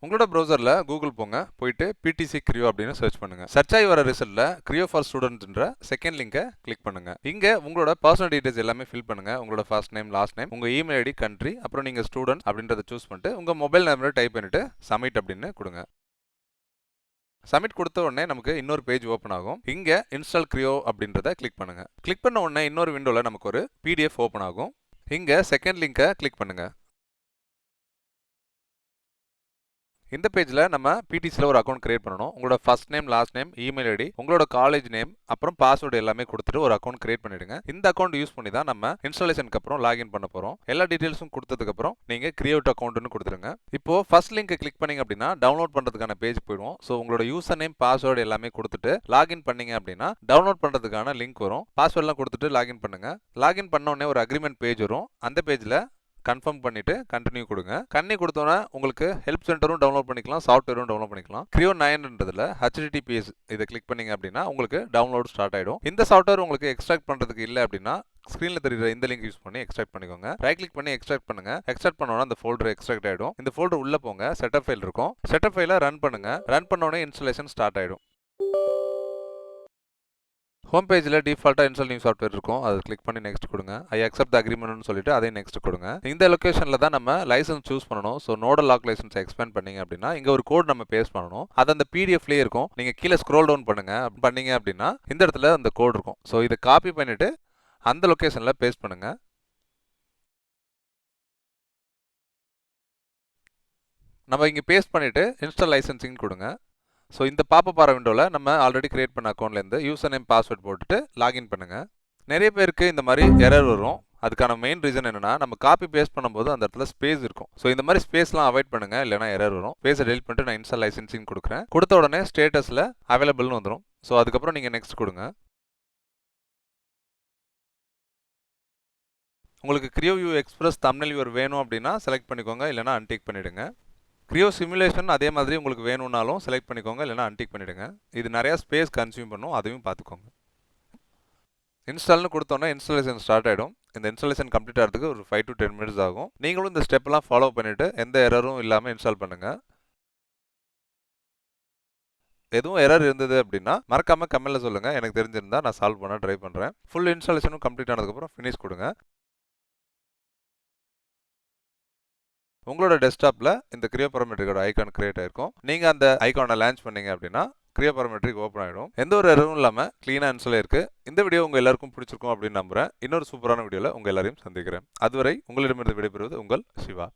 உங்களோட ப்ரௌசரில் கூகுள் போங்க, போயிட்டு பிடிசி கிரியோ அப்படின்னு சர்ச் பண்ணுங்க. சர்ச் ஆகி வர ரிசல்ட்ல கிரியோ ஃபார் ஸ்டூடெண்ட்ன்ற செகண்ட் லிங்கை கிளிக் பண்ணுங்க. இங்க உங்களோட பர்சனல் டீடைல்ஸ் எல்லாமே ஃபில் பண்ணுங்க. உங்களோட ஃபர்ஸ்ட் நேம், லாஸ்ட் நேம், உங்க இமெயில் ஐடி, கண்ட்ரி, அப்புறம் நீங்க ஸ்டூடெண்ட் அப்படின்றத சூஸ் பண்ணிட்டு உங்க மொபைல் நம்பரை டைப் பண்ணிட்டு சப்மிட் அப்படின்னு கொடுங்க. சப்மிட் கொடுத்த உடனே நமக்கு இன்னொரு பேஜ் ஓப்பன் ஆகும். இங்க இன்ஸ்டால் கிரியோ அப்படின்றத கிளிக் பண்ணுங்க. கிளிக் பண்ண உடனே இன்னொரு விண்டோல நமக்கு ஒரு பிடிஎஃப் ஓப்பன் ஆகும். இங்க செகண்ட் லிங்கை கிளிக் பண்ணுங்க. இந்த பேஜ்ல நம்ம பிடிசில ஒரு அக்கௌண்ட் கிரியேட் பண்ணணும். உங்களோட first name, last name, email ID, உங்களோட காலேஜ் நேம், அப்புறம் பாஸ்வேர்டு எல்லாமே கொடுத்துட்டு ஒரு அக்கௌண்ட் கிரியேட் பண்ணிடுங்க. இந்த அக்கௌண்ட் யூஸ் பண்ணி தான் நம்ம இன்ஸ்டாலேஷனுக்கு அப்புறம் லாகின் பண்ண போறோம். எல்லா டீடைல்ஸும் கொடுத்ததுக்கு அப்புறம் நீங்க கிரியேட் அக்கௌண்ட்னு கொடுத்துருங்க. இப்போ ஃபர்ஸ்ட் லிங்க் கிளிக் பண்ணீங்க அப்படின்னா டவுன்லோட் பண்றதுக்கான பேஜ் போயிடும். ஸோ உங்களோட யூசர் நேம், பாஸ்வேர்டு எல்லாமே கொடுத்துட்டு லாகின் பண்ணீங்க அப்படின்னா டவுன்லோட் பண்றதுக்கான லிங்க் வரும். பாஸ்வேர்ட்லாம் கொடுத்துட்டு லாகின் பண்ணுங்க. லாகின் பண்ண உடனே ஒரு அக்ரிமெண்ட் பேஜ் வரும். அந்த பேஜ்ல கன்ஃபார்ம் பண்ணிட்டு கண்டினியூ கொடுங்க. கண்டினியூ கொடுத்தோன்னா உங்களுக்கு ஹெல்ப் சென்டரும் டவுன்லோட் பண்ணிக்கலாம், சாஃப்ட்வேரும் டவுன்லோட் பண்ணிக்கலாம். கிரியோ 9ன்றதுல HTTPS இதை கிளிக் பண்ணீங்க அப்படின்னா உங்களுக்கு டவுன்லோட் ஸ்டார்ட் ஆயிடும். இந்த சாஃப்ட்வேர் உங்களுக்கு எக்ஸ்ட்ராக்ட் பண்றதுக்கு இல்லை அப்படின்னா ஸ்கிரீன்ல தெரியுற இந்த லிங்க் யூஸ் பண்ணி எக்ஸ்ட்ராக்ட் பண்ணிக்கோங்க. ரைட் கிளிக் பண்ணி எக்ஸ்ட்ராக்ட் பண்ணுங்க. எக்ஸ்ட்ராக்ட் பண்ணோன்னா அந்த ஃபோல்டர் எக்ஸ்ட்ராக்ட் ஆயிடும். இந்த ஃபோல்டர் உள்ள போங்க, செட்டப் ஃபைல் இருக்கும். செட்டப் ஃபைலை ரன் பண்ணுங்க. ரன் பண்ண உடனே இன்ஸ்டாலேஷன் ஸ்டார்ட் ஆயிடும். ஹோம் பேஜில் டிஃபால்ட்டாக இன்ஸ்டால் நியூ சாஃப்ட்வேர் இருக்கும். அதை கிளிக் பண்ணி நெக்ஸ்ட் கொடுங்க. ஐ அக்செப்ட் த அக்ரிமெண்ட்னு சொல்லிட்டு அதை நெக்ஸ்ட் கொடுங்க. இந்த லொகேஷனில் தான் நம்ம லைசன்ஸ் சூஸ் பண்ணணும். So nodal lock license expand பண்ணீங்க அப்படின்னா இங்கே ஒரு கோட் நம்ம பேஸ்ட் பண்ணணும். அது அந்த பிடிஎஃப்லேயே இருக்கும். நீங்கள் கீழே ஸ்க்ரோல் டவுன் பண்ணீங்க அப்படின்னா இந்த இடத்துல அந்த கோட் இருக்கும். ஸோ இதை காப்பி பண்ணிட்டு அந்த லொகேஷனில் பேஸ்ட் பண்ணுங்க. நம்ம இங்கே பேஸ்ட் பண்ணிட்டு இன்ஸ்டால் லைசன்சிங் கொடுங்க. ஸோ இந்த பாப்பப் ஆர விண்டோவில் நம்ம ஆல்ரெடி கிரியேட் பண்ண அக்கௌண்ட்லேருந்து யூசர் நேம், பாஸ்வேர்ட் போட்டுட்டு லாகின் பண்ணுங்க. நிறைய பேருக்கு இந்த மாதிரி எரர் வரும். அதுக்கான மெயின் ரீசன் என்னன்னா நம்ம காப்பி பேஸ்ட் பண்ணும்போது அந்த இடத்துல ஸ்பேஸ் இருக்கும். ஸோ இந்த மாதிரி ஸ்பேஸ்லாம் அவாய்ட் பண்ணுங்க, இல்லைனா எரர் வரும். ஸ்பேஸை டெலிட் பண்ணிட்டு நான் இன்ஸ்டால் லைசன்சிங் கொடுக்குறேன். கொடுத்த உடனே ஸ்டேட்டஸில் அவைலபிள்னு வந்துடும். ஸோ அதுக்கப்புறம் நீங்கள் நெக்ஸ்ட் கொடுங்க. உங்களுக்கு கிரியோ வியூ எக்ஸ்பிரஸ் தம்ப்நெயில் வியூவர் வேணும் அப்படின்னா செலக்ட் பண்ணிக்கோங்க, இல்லைனா அன்டிக் பண்ணிவிடுங்க. கிரியோ சிமுலேஷன் அதே மாதிரி உங்களுக்கு வேணும்னாலும் செலக்ட் பண்ணிக்கோங்க, இல்லைனா அன்டிக் பண்ணிவிடுங்க. இது நிறையா ஸ்பேஸ் கன்சியூம் பண்ணும், அதையும் பார்த்துக்கோங்க. இன்ஸ்டால்னு கொடுத்தோன்னா இன்ஸ்டாலேஷன் ஸ்டார்ட் ஆகிடும். இந்த இன்ஸ்டாலேஷன் கம்ப்ளீட் ஆகிறதுக்கு ஒரு 5 to 10 minutes ஆகும். நீங்களும் இந்த ஸ்டெப்லாம் ஃபாலோ பண்ணிவிட்டு எந்த எரரும் இல்லாமல் இன்ஸ்டால் பண்ணுங்கள். எதுவும் எரர் இருந்தது அப்படின்னா மறக்காமல் கமெண்ட்டில் சொல்லுங்கள். எனக்கு தெரிஞ்சிருந்தா நான் சால்வ் பண்ண ட்ரை பண்ணுறேன். ஃபுல் இன்ஸ்டாலேஷனும் கம்ப்ளீட் ஆனதுக்கப்புறம் ஃபினிஷ் கொடுங்க. உங்களோட டெஸ்க்டாப்பில் இந்த கிரியோ பராமெட்ரிக்கோட ஐகான் கிரியேட் ஆயிருக்கும். நீங்கள் அந்த ஐகானை லான்ச் பண்ணீங்க அப்படின்னா கிரியோ பராமெட்ரிக் ஓப்பன் ஆகிடும். எந்த ஒரு எரரும் இல்லாமல் க்ளீனாக இன்ஸ்டால் இருக்கு. இந்த வீடியோ உங்கள் எல்லாருக்கும் பிடிச்சிருக்கும் அப்படின்னு நம்புறேன். இன்னொரு சூப்பரான வீடியோவில் உங்கள் எல்லாரையும் சந்திக்கிறேன். அதுவரை உங்களிடமிருந்து விடைபெறுவது உங்கள் சிவா.